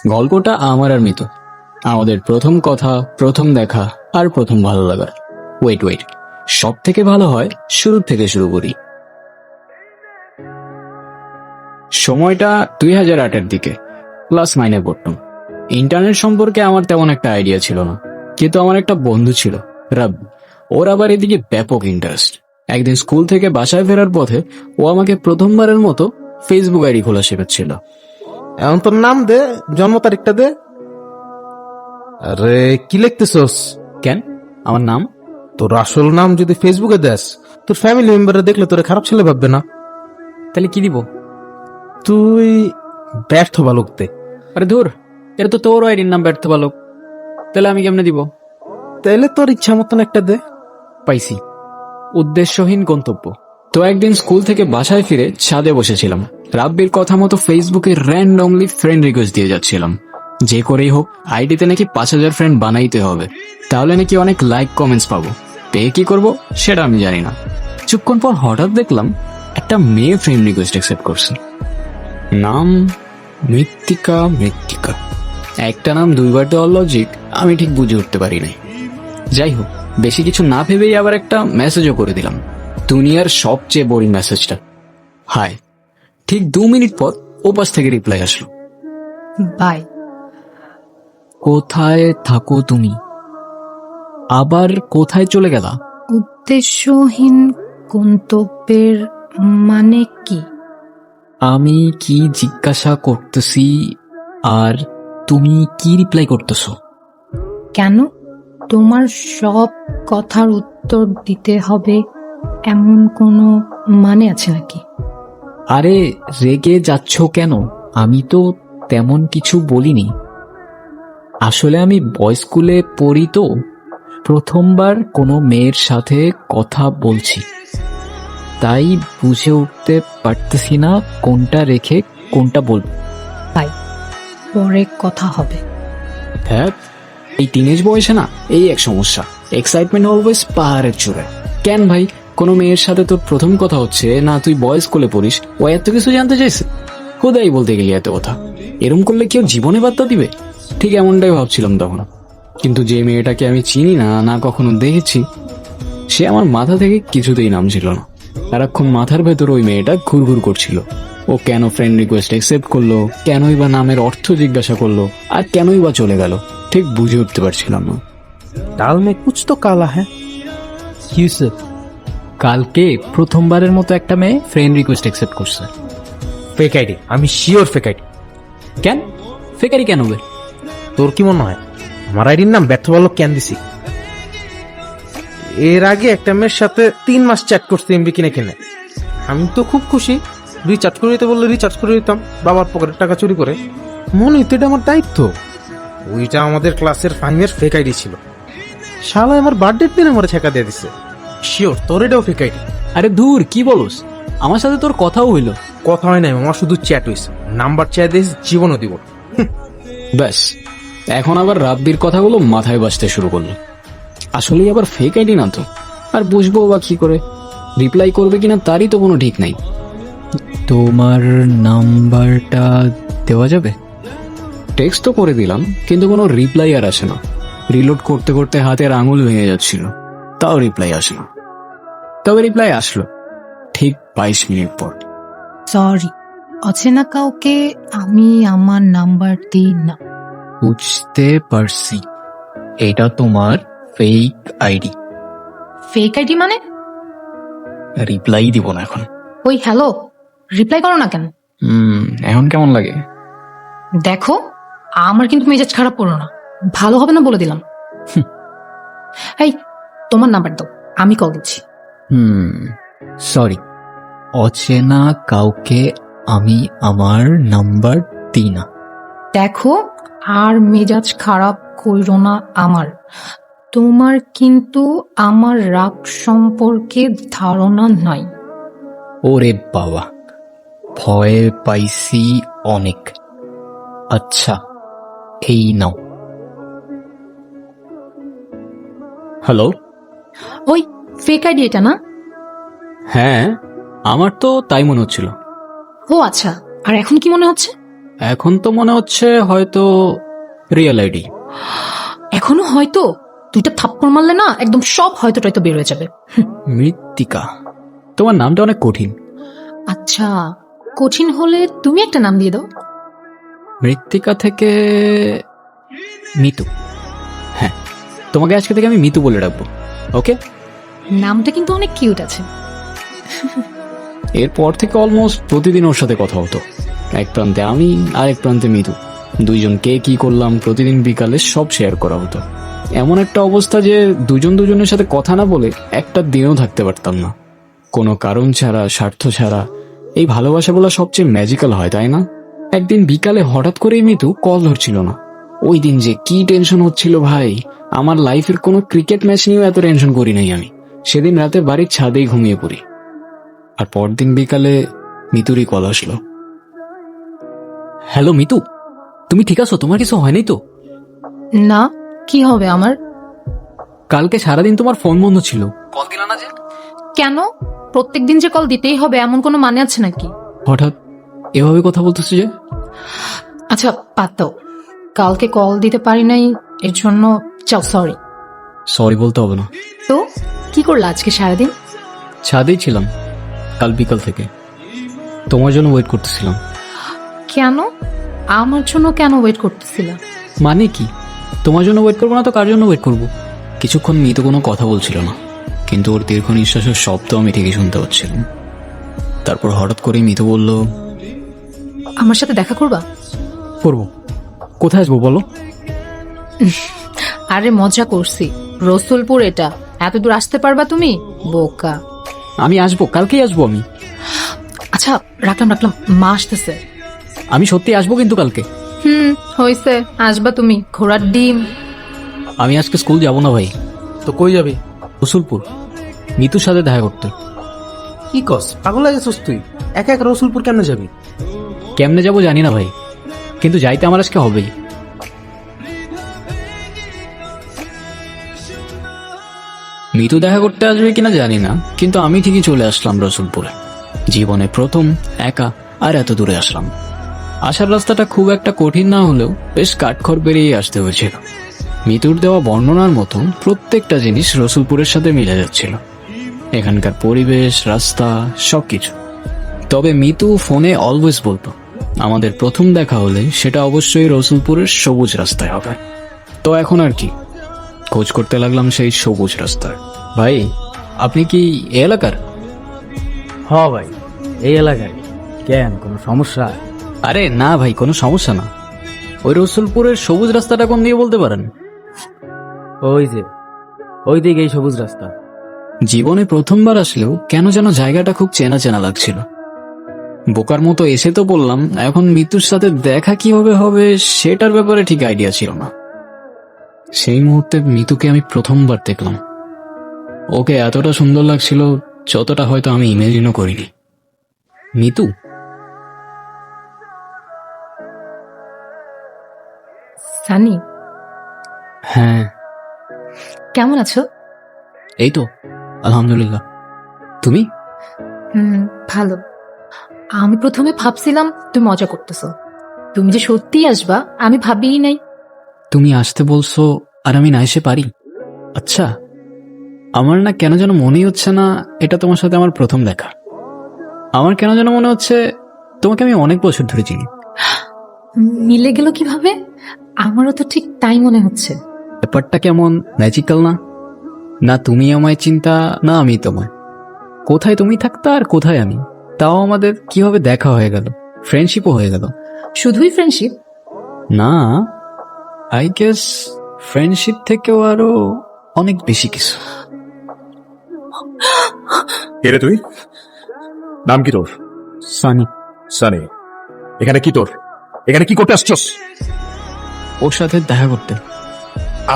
গল্পটা আমার আর মিতু, আমাদের প্রথম কথা, প্রথম দেখা আর প্রথম ভালো লাগা। ওয়েট ওয়েট, সব থেকে ভালো হয় শুরু থেকে শুরু করি। সময়টা 2008-এর দিকে, ক্লাস 9-এ পড়তাম। ইন্টারনেট সম্পর্কে আমার তেমন একটা আইডিয়া ছিল না, কিন্তু আমার একটা বন্ধু ছিল, রাব। ওর আবার এদিকে ব্যাপক ইন্টারেস্ট। একদিন স্কুল থেকে বাসায় ফেরার পথে ও আমাকে প্রথমবারের মতো ফেসবুক আইডি খোলা শেখাচ্ছিল। এখন তোর নাম দে, জন্ম তারিখটা দে। আরে কি লিখতেছস? কেন? আমার নাম? তোর আসল নাম যদি ফেসবুকে দেস, তোর ফ্যামিলি মেম্বাররা দেখলে তোরে খারাপ ছেলে ভাববে না? তাহলে কি দিব? তুই ব্যর্থ বালক দে। আরে ধুর, এটা তো তোর আইডির নাম ব্যর্থ বালক। তাহলে আমি কেমনে দিব? তাইলে তোর ইচ্ছা মতন একটা দে। পাইছি, উদ্দেশ্যহীন গন্তব্য। তো একদিন স্কুল থেকে বাসায় ফিরে ছাদে বসেছিলাম, রাব্বির কথা মতো ফেসবুকে র্যান্ডমলি ফ্রেন্ড রিকোয়েস্ট দিয়ে যাচ্ছিলাম। যে করেই হোক আইডিতে নাকি 5000 ফ্রেন্ড বানাইতে হবে, তাহলে নাকি অনেক লাইক কমেন্টস পাবো। পেয়ে কি করব সেটা আমি জানি না। কিছুক্ষণ পর হঠাৎ দেখলাম একটা মেয়ে ফ্রেন্ড রিকোয়েস্ট অ্যাকসেপ্ট করছে। নাম মৃত্তিকা। মৃত্তিকা একটা নাম দুইবার দেওয়ার লজিক আমি ঠিক বুঝে উঠতে পারি নাই। যাই হোক, বেশি কিছু না ভেবেই আবার একটা মেসেজও করে দিলাম, দুনিয়ার সবচেয়ে বোরিং মেসেজটা, হাই। ঠিক 2 মিনিট পর ওপাশ থেকে রিপ্লাই আসলো, বাই। কোথায় থাকো তুমি? আবার কোথায় চলে গেলা? উদ্দেশ্যহীন গন্তব্যের মানে কি? আমি কি জিজ্ঞাসা করতেছি আর তুমি কি রিপ্লাই করতেছো? কেন তোমার সব কথার উত্তর দিতে হবে এমন কোনো মানে আছে নাকি? আরে রেগে যাচ্ছ কেন? আমি তো তেমন কিছু বলিনি। আসলে আমি বয়েজ স্কুলে পড়ি, তো প্রথমবার কোনো মেয়ের সাথে কথা বলছি, তাই বুঝে উঠতে পারতেছি না কোনটা রেখে কোনটা বলবো। বাই, পরে কথা হবে। হ্যাঁ, এই টিনেজ বয়সে না এই এক সমস্যা, এক্সাইটমেন্ট অলওয়েজ পাহাড়ের চূড়ায়। কেন ভাই, কোনো মেয়ের সাথে তোর প্রথম কথা হচ্ছে না, তুই বয়েজ স্কুলে পড়িস, ও এত কিছু জানতে চাইছে? খোদাই বলতে গেলি এত কথা, এরম করলে কেউ জীবনে বার্তা দিবে? ঠিক এমনটাই ভাবছিলাম তখন। কিন্তু যে মেয়েটাকে আমি চিনি না, না কখনো দেখেছি, সে আমার মাথা থেকে কিছুতেই নামছিল না। সারাক্ষণ মাথার ভেতর ওই মেয়েটা ঘুরঘুর করছিল। ও কেন ফ্রেন্ড রিকোয়েস্ট অ্যাকসেপ্ট করলো, কেনই বা নামের অর্থ জিজ্ঞাসা করলো, আর কেনই বা চলে গেল, ঠিক বুঝে উঠতে পারছিলাম না। ডাল মে কুছ তো কালা হ্যাঁ। কি হয়েছে? কালকে প্রথমবারের মতো একটা মেয়ে ফ্রেন্ড রিকোয়েস্ট অ্যাকসেপ্ট করছে। ফেক আইডি, আমি শিওর ফেক আইডি। কেন ফেকারি কেন হবে? তোর কি মনে হয় আমার আইডির নাম ব্যর্থ বালক কেন দিছি? এর আগে একটা মেয়ের সাথে 3 মাস চ্যাট করতে এমবি কিনে কিনে। আমি তো খুব খুশি, রিচার্জ করে দিতে বললে রিচার্জ করে দিতাম, বাবার পকেটের টাকা চুরি করে। মনে হইতো এটা আমার দায়িত্ব। ওইটা আমাদের ক্লাসের 5-এর ফেক আইডি ছিল। শালা আমার বার্থডের দিনে আমার ছেঁকা দিয়ে দিছে। শিওর তোর এটাও ফেক আইডি? আরে ধুর, কি বলস? আমার সাথে তোর কথাও হইলো? কথা হয় নাই, আমার শুধু চ্যাট হয়েছে। নাম্বার চেয়ে দিস, জীবনও দিব। ব্যাস, এখন আবার রাব্বির কথাগুলো মাথায় বাজতে শুরু করলো। আসলেই আবার ফেক আইডি না তো, আর বুঝবো বা কি করে? রিপ্লাই করবে কিনা তারই তো কোনো ঠিক নাই। তোমার নাম্বারটা দেওয়া যাবে? টেক্সট তো করে দিলাম, কিন্তু কোনো রিপ্লাই আর আসে না। রিলোড করতে করতে হাতের আঙুল ভেঙে যাচ্ছিল, তাও রিপ্লাই আসে না। তবে রিপ্লাই আসলো ঠিক 22 মিনিট পর। সরি, অচেনা কাউকে আমি আমার নাম্বার দিই না। বুঝতে পারছি, এটা তোমার ফেক আইডি। ফেক আইডি মানে? রিপ্লাই দিব না এখন। ওই হ্যালো, রিপ্লাই করো না কেন? এখন কেমন লাগে? দেখো, আমার কিন্তু মেজাজ খারাপ করো না, ভালো হবে না বলে দিলাম। এই, তোমার নাম্বার দাও, আমি কল দিচ্ছি। সরি, অচেনা কাউকে আমি আমার নাম্বার দিই না। দেখো, আর মেজাজ খারাপ করো না আমার। তোমার কিন্তু আমার রাগ সম্পর্কে ধারণা নাই। ওরে বাবা, ভয় পাইছি অনেক। আচ্ছা, এই নাও। হ্যালো। ওই ফেক আইডি এটা না? হ্যাঁ, আমার তো তাই মনে হচ্ছিল। ও আচ্ছা, আর এখন কি মনে হচ্ছে? এখন তো মনে হচ্ছে হয়তো রিয়েল আইডি। এখনো হয়তো? দুইটা থাপ্পড় মারলে না একদম সব হয়তো টয়তো বের হয়ে যাবে। মৃত্তিকা, তোমার নামটা অনেক কঠিন। আচ্ছা, কঠিন হলে তুমি একটা নাম দিয়ে দাও। মৃত্তিকা থেকে মিতু। হ্যাঁ, তোমাকে আজকে থেকে আমি মিতু বলে ডাকবো, ওকে? নামটা কিন্তু অনেক কিউট আছে। এরপর থেকে অলমোস্ট প্রতিদিন ওর সাথে কথা হতো। এক প্রান্তে আমি আর এক প্রান্তে মিতু, দুইজন কে কি করলাম প্রতিদিন বিকালে সব শেয়ার করা হতো। এমন একটা অবস্থা যে দুজন দুজনের সাথে কথা না বলে একটা দিনও থাকতে পারতাম না, কোনো কারণ ছাড়া, স্বার্থ ছাড়া। এই ভালোবাসাগুলো সবচেয়ে ম্যাজিক্যাল হয়, তাই না? একদিন বিকালে হঠাৎ করেই মিতু কল ধরছিল না। ওই দিন যে কি টেনশন হচ্ছিল ভাই, আমার লাইফের কোনো ক্রিকেট ম্যাচ নিয়েও এত টেনশন করি নাই আমি। সেদিন রাতে বাড়ির ছাদেই ঘুমিয়ে পড়ি, আর পরদিন বিকালে মিতুরই কল আসলো। হ্যালো মিতু, তুমি ঠিক আছো? তোমার কিছু হয়নি তো? না, কি হবে আমার? কালকে সারাদিন তোমার ফোন বন্ধ ছিল, কল দিলা না যে? কেন? প্রত্যেকদিন যে কল দিতেই হবে এমন কোনো মানে আছে নাকি? হঠাৎ এভাবে কথা বলতেছো যে? আচ্ছা বাদ দাও, কালকে কল দিতে পারি নাই এর জন্য চাও সরি। সরি বলতে হবে না। তো কি করলা আজকে সারাদিন? ছাদেই ছিলাম কাল বিকাল থেকে, তোমার জন্য ওয়েট করতেছিলাম। কেন? আমার জন্য কেন ওয়েট করতেছিলা? মানে কি? তোমার জন্য ওয়েট করবো না তো কার জন্য ওয়েট করবো? কিছুক্ষণ মিতু কোনো কথা বলছিল না, কিন্তু ওর দীর্ঘ নিঃশ্বাসের শব্দ আমি ঠিকই শুনতে পাচ্ছিলাম। তারপর হঠাৎ করে মিতু বলল, আমার সাথে দেখা করবা? করবো। কোথায় আসবো বলো? আরে মজা করছি, রসুলপুর এটা, এত দূর আসতে পারবা তুমি? বোকা। আমি আসবো, কালকেই আসবো আমি। আচ্ছা রাখলাম রাখলাম, মা আসতেছে। আমি সত্যি আসবো কিন্তু কালকে। হইছে, আসবা তুমি, ঘোড়ার ডিম। আমি আজকে স্কুল যাব না ভাই। তো কই যাবি? রসুলপুর, মিতুর সাথে দেখা করতে। কি কস, পাগল হয়ে গেছিস তুই? একা একা রসুলপুর কেন যাবি? কেমনে যাবো জানি না ভাই, কিন্তু যাইতে আমার আজকে হবেই। মিতু দেখা করতে আসবে কিনা জানি না, কিন্তু আমি ঠিকই চলে আসলাম রসুলপুরে। জীবনে প্রথম একা, আর এত দূরে আসলাম। আসার রাস্তাটা খুব একটা কঠিন না হলেও বেশ কাঠখড় বেরিয়ে আসতে হয়েছিল। মিতুর দেওয়া বর্ণনার মতো প্রত্যেকটা জিনিস রসুলপুরের সাথে মিলে যাচ্ছিল, এখানকার পরিবেশ, রাস্তা, সবকিছু। তবে মিতু ফোনে অলওয়েজ বলতো আমাদের প্রথম দেখা হলে সেটা অবশ্যই রসুলপুরের সবুজ রাস্তায় হবে। তো এখন আর কি, খোঁজ করতে লাগলাম সেই সবুজ রাস্তার। ভাই, আপনি কি এ এলাকার? হ ভাই, এই এলাকায়। কেন, কোনো সমস্যা? আরে না ভাই, কোনো সমস্যা না। ওই রসুলপুরের সবুজ রাস্তাটা কোন দিয়ে বলতে পারেন? ওই যে ওই দিকে এই সবুজ রাস্তা। জীবনে প্রথমবার আসলেও কেন যেন জায়গাটা খুব চেনা চেনা লাগছিল। বোকার মতো এসে তো বললাম, এখন মৃত্যুর সাথে দেখা কিভাবে হবে সেটার ব্যাপারে ঠিক আইডিয়া ছিল না। সেই মুহূর্তে মিতুকে আমি প্রথমবার দেখলাম। ওকে এতটা সুন্দর লাগছিল যতটা হয়তো আমি ইমেজিনও করিনি। মিতু, সানি, হ্যাঁ। কেমন আছো? এই তো আলহামদুলিল্লাহ, তুমি? ভালো। আমি প্রথমে ভাবছিলাম তুমি মজা করতেছো, তুমি যে সত্যি আসবা আমি ভাবিই নাই। তুমি আসতে বলছো আর আমি না এসে পারি? আচ্ছা, আমার না কেন যেন মনেই হচ্ছে না এটা তোমার সাথে আমার প্রথম দেখা। আমার কেন যেন মনে হচ্ছে তোমাকে আমি অনেক বছর ধরে চিনি। মিলে গেল কিভাবে? আমারও তো ঠিক তাই মনে হচ্ছে। ব্যাপারটা কেমন ম্যাজিক্যাল না? না তুমি আমায় চিন্তা, না আমি তোমায়। কোথায় তুমি থাকতা আর কোথায় আমি, তাও আমাদের কিভাবে দেখা হয়ে গেল, ফ্রেন্ডশিপও হয়ে গেল। শুধুই ফ্রেন্ডশিপ? না, আই গেস ফ্রেন্ডশিপ থেকেও আরো অনেক বেশি কিছু। কে রে তুই? নাম কি তোর? সানি। সানি, এখানে কি তোর? এখানে কি করতে আসছস? ওর সাথে দেখা করতে।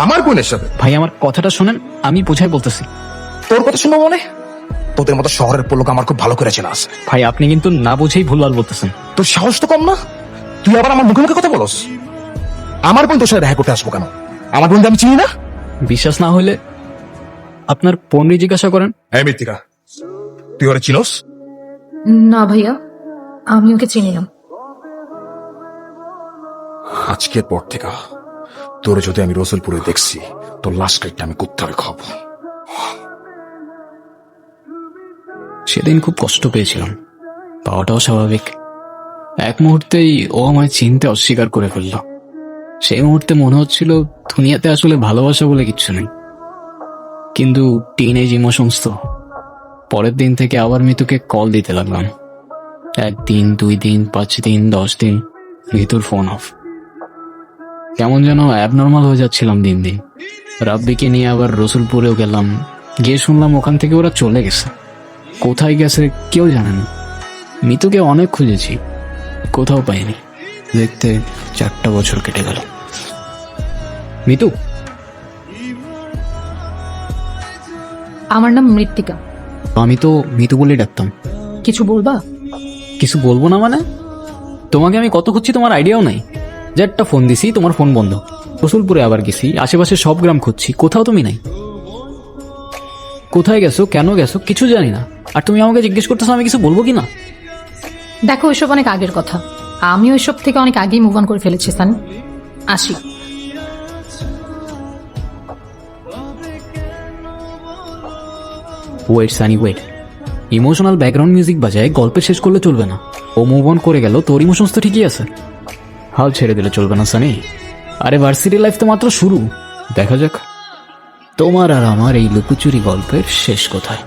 আমার বোনের সাথে? ভাই আমার কথাটা শোনেন, আমি বোঝাই বলতেছি। তোর কথা শুনবো মানে? তোদের মতো শহরের পোলোক আমার খুব ভালো করে চেনা আছে। ভাই আপনি কিন্তু না বুঝেই ভুলভাল বলতেছেন। তোর সাহস তো কম না? তুই আবার আমার মুখে মুখে কথা বলস? আমার বোন তোর সাথে দেখা করতে আসবো কেন? আমার বোনকে আমি চিনি না? বিশ্বাস না হলে আপনার পণ্যি জিজ্ঞাসা করেন। হ্যাঁ মৃত্তিকা, তুই ওরা চিনস? না ভাইয়া, আমি ওকে চিনি না। আজকের পর থেকে তোরে যদি আমি রসুলপুরে দেখছি তোর লাশ কাইটটা আমি কুত্তারে খাবো। সেদিন খুব কষ্ট পেয়েছিলাম, পাওয়াটাও স্বাভাবিক। এক মুহূর্তেই ও আমায় চিনতে অস্বীকার করে ফেলল। সেই মুহূর্তে মনে হচ্ছিল দুনিয়াতে আসলে ভালোবাসা বলে কিচ্ছু নেই। কিন্তু টিনেজ ইমোশনস তো। পরের দিন থেকে আবার মিতুকে কল দিতে লাগলাম। 1 দিন, 2 দিন, 5 দিন, 10 দিন, মিতুর ফোন অফ। কেমন যেন অ্যাবনর্মাল হয়ে যাচ্ছিলাম দিন দিন। রাব্বিকে নিয়ে আবার রসুলপুরেও গেলাম, গিয়ে শুনলাম ওখান থেকে ওরা চলে গেছে। কোথায় গেছে কেউ জানে না। মিতুকে অনেক খুঁজেছি, কোথাও পাইনি। দেখতে 4টা বছর কেটে গেল। মিতু, আমার নাম মৃত্তিকা। আমি তো মিতু বলেই ডাকতাম। কিছু বলবা? কিছু বলবো না মানে? তোমাকে আমি কত খুঁজছি তোমার আইডিয়াও নাই। যে একটা ফোন দিছি, তোমার ফোন বন্ধ। রসুলপুরে আবার গেছি, আশেপাশে সব গ্রাম খুঁজছি, কোথাও তুমি নাই। কোথায় গেছো, কেন গেছো কিছু জানি না। আর তুমি আমাকে জিজ্ঞেস করতেছো আমি কিছু বলবো কি না? দেখো, ওইসব অনেক আগের কথা। আমি ওইসব থেকে অনেক আগেই মুভ অন করে ফেলেছি সানি। আসি। Wait Sunny wait, emotional background music বাজায় গল্পে শেষ করলে চলবে না। ও মুভ অন করে গেল, তোর ইমোশনস তো ঠিকই আছে। হাল ছেড়ে দিলে চলবে না সানি। আরে ভার্সিটি লাইফ তো মাত্র শুরু, দেখা যাক তোমার আর আমার এই লুকোচুরি গল্পের শেষ কোথায়।